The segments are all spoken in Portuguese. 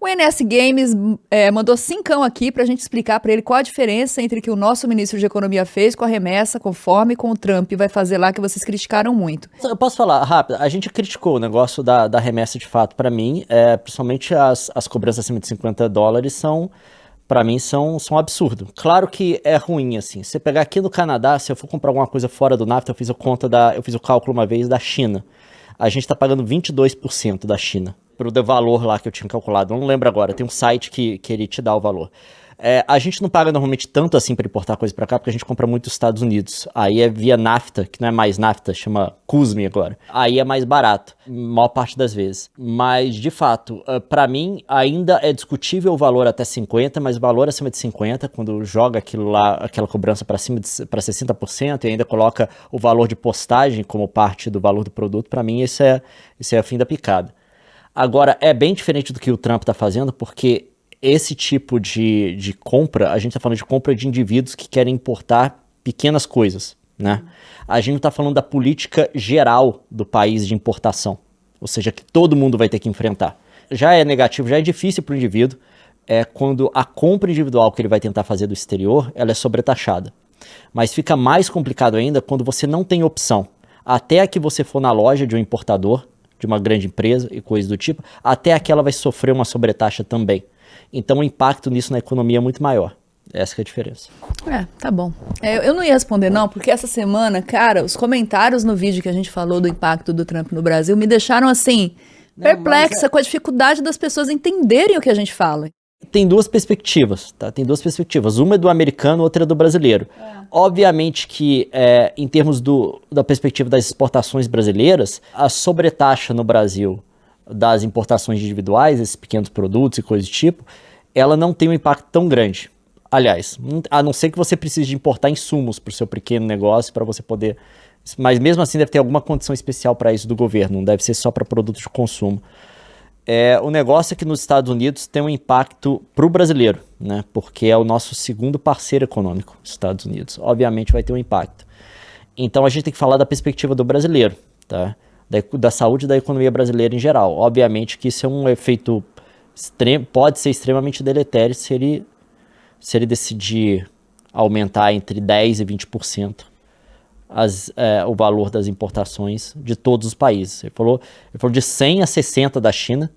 O NS Games mandou 5 aqui pra gente explicar pra ele qual a diferença entre o que o nosso ministro de Economia fez com a remessa, conforme com o Trump vai fazer lá, que vocês criticaram muito. Eu posso falar rápido? A gente criticou o negócio da remessa de fato. Pra mim, principalmente as cobranças acima de $50 pra mim, são um absurdo. Claro que é ruim, assim. Se você pegar aqui no Canadá, se eu for comprar alguma coisa fora do NAFTA, eu fiz o cálculo uma vez da China. A gente tá pagando 22% da China. Pro valor lá que eu tinha calculado, eu não lembro agora, tem um site que ele te dá o valor. A gente não paga normalmente tanto assim para importar coisa para cá, porque a gente compra muito dos Estados Unidos. Aí é via NAFTA, que não é mais NAFTA, chama CUSME agora. Aí é mais barato, maior parte das vezes. Mas, de fato, para mim ainda é discutível o valor até 50, mas o valor acima de 50, quando joga aquilo lá, aquela cobrança para cima para 60% e ainda coloca o valor de postagem como parte do valor do produto, para mim isso é o fim da picada. Agora, é bem diferente do que o Trump está fazendo, porque esse tipo de compra, a gente está falando de compra de indivíduos que querem importar pequenas coisas, né? A gente não está falando da política geral do país de importação, ou seja, que todo mundo vai ter que enfrentar. Já é negativo, já é difícil para o indivíduo, quando a compra individual que ele vai tentar fazer do exterior, ela é sobretaxada. Mas fica mais complicado ainda quando você não tem opção. Até que você for na loja de um importador, de uma grande empresa e coisas do tipo, até aquela vai sofrer uma sobretaxa também. Então o impacto nisso na economia é muito maior. Essa que é a diferença. Tá bom. Eu não ia responder não, porque essa semana, cara, os comentários no vídeo que a gente falou do impacto do Trump no Brasil me deixaram assim, perplexa com a dificuldade das pessoas entenderem o que a gente fala. Tem duas perspectivas, tá? Tem duas perspectivas. Uma é do americano, outra é do brasileiro. Obviamente que, em termos da perspectiva das exportações brasileiras, a sobretaxa no Brasil das importações individuais, esses pequenos produtos e coisas do tipo, ela não tem um impacto tão grande. Aliás, a não ser que você precise de importar insumos para o seu pequeno negócio, para você poder... Mas mesmo assim deve ter alguma condição especial para isso do governo, não deve ser só para produtos de consumo. O negócio é que nos Estados Unidos tem um impacto para o brasileiro, né? Porque é o nosso segundo parceiro econômico, os Estados Unidos. Obviamente vai ter um impacto. Então a gente tem que falar da perspectiva do brasileiro, tá? Da saúde e da economia brasileira em geral. Obviamente que isso é um efeito pode ser extremamente deletério se ele decidir aumentar entre 10% e 20% o valor das importações de todos os países. Ele falou de 100 a 60 da China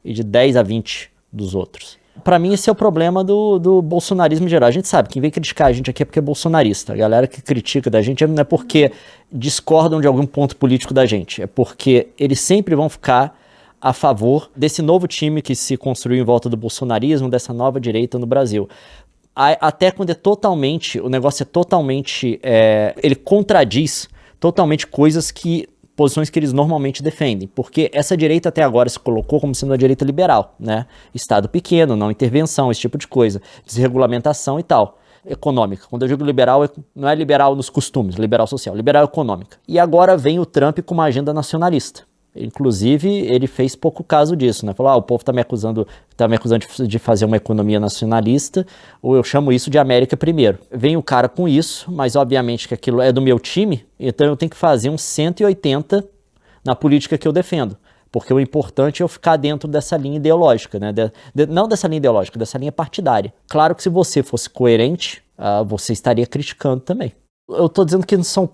e de 10 a 20 dos outros. Para mim, esse é o problema do bolsonarismo em geral. A gente sabe, quem vem criticar a gente aqui é porque é bolsonarista. A galera que critica da gente não é porque discordam de algum ponto político da gente, é porque eles sempre vão ficar a favor desse novo time que se construiu em volta do bolsonarismo, dessa nova direita no Brasil. Até quando o negócio é totalmente, ele contradiz totalmente posições que eles normalmente defendem, porque essa direita até agora se colocou como sendo a direita liberal, né? Estado pequeno, não intervenção, esse tipo de coisa, desregulamentação e tal, econômica. Quando eu digo liberal, não é liberal nos costumes, liberal social, liberal econômica. E agora vem o Trump com uma agenda nacionalista. Inclusive, ele fez pouco caso disso, né? Falou, o povo tá me acusando de fazer uma economia nacionalista, ou eu chamo isso de América primeiro. Vem o cara com isso, mas obviamente que aquilo é do meu time, então eu tenho que fazer um 180 na política que eu defendo. Porque o importante é eu ficar dentro dessa linha ideológica, né? Não dessa linha ideológica, dessa linha partidária. Claro que se você fosse coerente, você estaria criticando também. Eu tô dizendo que não são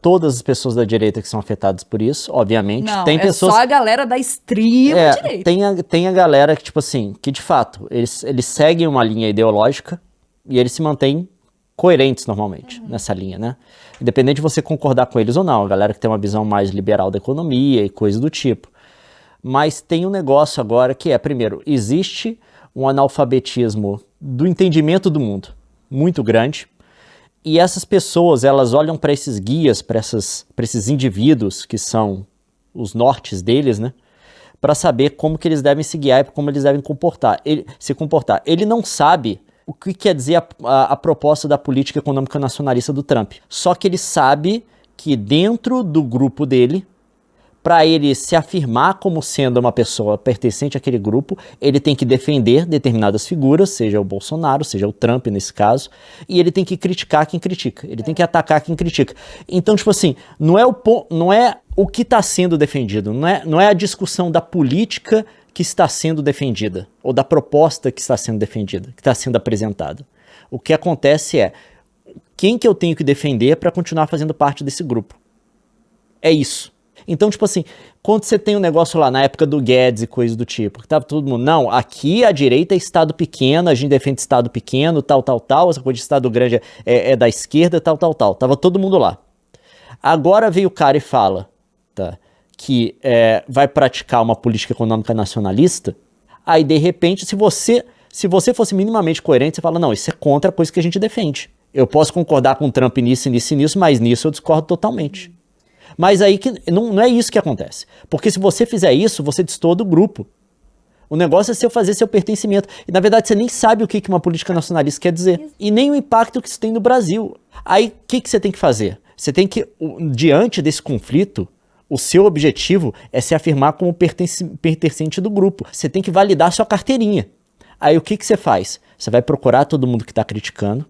todas as pessoas da direita que são afetadas por isso, obviamente. Não, tem pessoas... só a galera da extrema direita. Tem a galera que, tipo assim, que de fato, eles seguem uma linha ideológica e eles se mantêm coerentes normalmente nessa linha, né? Independente de você concordar com eles ou não, a galera que tem uma visão mais liberal da economia e coisa do tipo. Mas tem um negócio agora que primeiro, existe um analfabetismo do entendimento do mundo muito grande. E essas pessoas, elas olham para esses guias, para esses indivíduos que são os nortes deles, né? Para saber como que eles devem se guiar e como eles devem se comportar. Ele não sabe o que quer dizer a proposta da política econômica nacionalista do Trump. Só que ele sabe que dentro do grupo dele, para ele se afirmar como sendo uma pessoa pertencente àquele grupo, ele tem que defender determinadas figuras, seja o Bolsonaro, seja o Trump nesse caso, e ele tem que criticar quem critica, ele tem que atacar quem critica. Então, tipo assim, não é o que está sendo defendido, não é a discussão da política que está sendo defendida, ou da proposta que está sendo defendida, que está sendo apresentada. O que acontece é, quem que eu tenho que defender para continuar fazendo parte desse grupo? É isso. Então, tipo assim, quando você tem um negócio lá na época do Guedes e coisa do tipo, que tava todo mundo, não, aqui a direita é Estado pequeno, a gente defende Estado pequeno, tal, essa coisa de Estado grande é da esquerda, tal. Tava todo mundo lá. Agora veio o cara e fala, tá, que vai praticar uma política econômica nacionalista, aí de repente, se você fosse minimamente coerente, você fala, não, isso é contra a coisa que a gente defende. Eu posso concordar com o Trump nisso, mas nisso eu discordo totalmente. Mas aí que não é isso que acontece. Porque se você fizer isso, você destoa do grupo. O negócio é fazer seu pertencimento. E na verdade você nem sabe o que uma política nacionalista quer dizer. E nem o impacto que isso tem no Brasil. Aí o que você tem que fazer? Você tem que, diante desse conflito, o seu objetivo é se afirmar como pertencente do grupo. Você tem que validar sua carteirinha. Aí o que você faz? Você vai procurar todo mundo que está criticando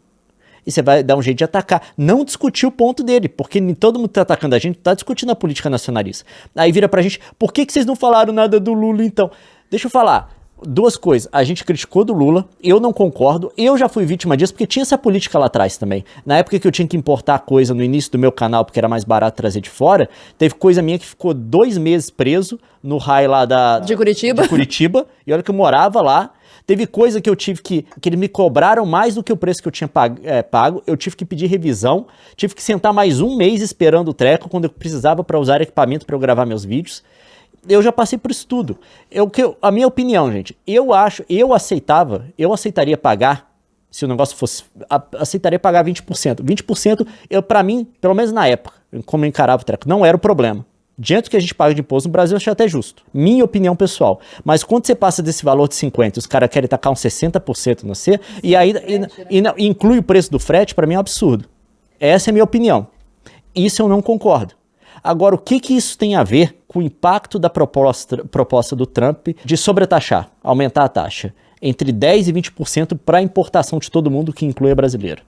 e você vai dar um jeito de atacar. Não discutir o ponto dele, porque todo mundo que está atacando a gente está discutindo a política nacionalista. Aí vira pra gente, por que vocês não falaram nada do Lula então? Deixa eu falar. Duas coisas, a gente criticou do Lula, eu não concordo, eu já fui vítima disso, porque tinha essa política lá atrás também. Na época que eu tinha que importar coisa no início do meu canal, porque era mais barato trazer de fora, teve coisa minha que ficou 2 meses preso no raio lá de Curitiba, e olha que eu morava lá. Teve coisa que eu tive que eles me cobraram mais do que o preço que eu tinha pago, eu tive que pedir revisão, tive que sentar mais 1 mês esperando o treco, quando eu precisava para usar equipamento para eu gravar meus vídeos. Eu já passei por isso tudo. A minha opinião, gente, eu aceitaria pagar, se o negócio fosse, aceitaria pagar 20%. 20%, pra mim, pelo menos na época, como eu encarava o treco, não era o problema. Diante do que a gente paga de imposto no Brasil, eu achei até justo. Minha opinião pessoal. Mas quando você passa desse valor de 50%, os caras querem tacar uns 60% no C, e aí inclui o preço do frete, pra mim é um absurdo. Essa é a minha opinião. Isso eu não concordo. Agora, o que isso tem a ver com o impacto da proposta do Trump de sobretaxar, aumentar a taxa entre 10% e 20% para a importação de todo mundo, que inclui a brasileira?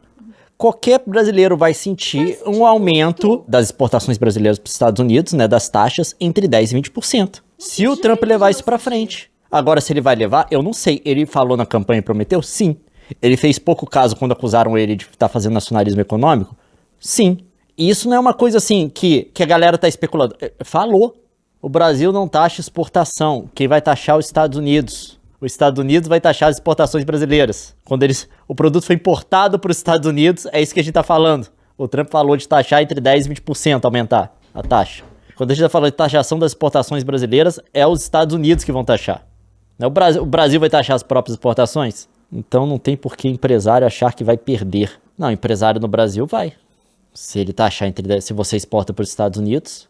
Qualquer brasileiro vai sentir um aumento das exportações brasileiras para os Estados Unidos, né, das taxas, entre 10% e 20%. Se o Trump levar isso para frente. Agora, se ele vai levar, eu não sei. Ele falou na campanha e prometeu? Sim. Ele fez pouco caso quando acusaram ele de estar fazendo nacionalismo econômico? Sim. E isso não é uma coisa assim que a galera tá especulando. Falou. O Brasil não taxa exportação. Quem vai taxar é os Estados Unidos. Os Estados Unidos vai taxar as exportações brasileiras. Quando o produto foi importado para os Estados Unidos, é isso que a gente tá falando. O Trump falou de taxar entre 10% e 20%, aumentar a taxa. Quando a gente tá falando de taxação das exportações brasileiras, é os Estados Unidos que vão taxar. Não é o Brasil vai taxar as próprias exportações? Então não tem por que empresário achar que vai perder. Não, empresário no Brasil vai. Se ele taxar se você exporta para os Estados Unidos,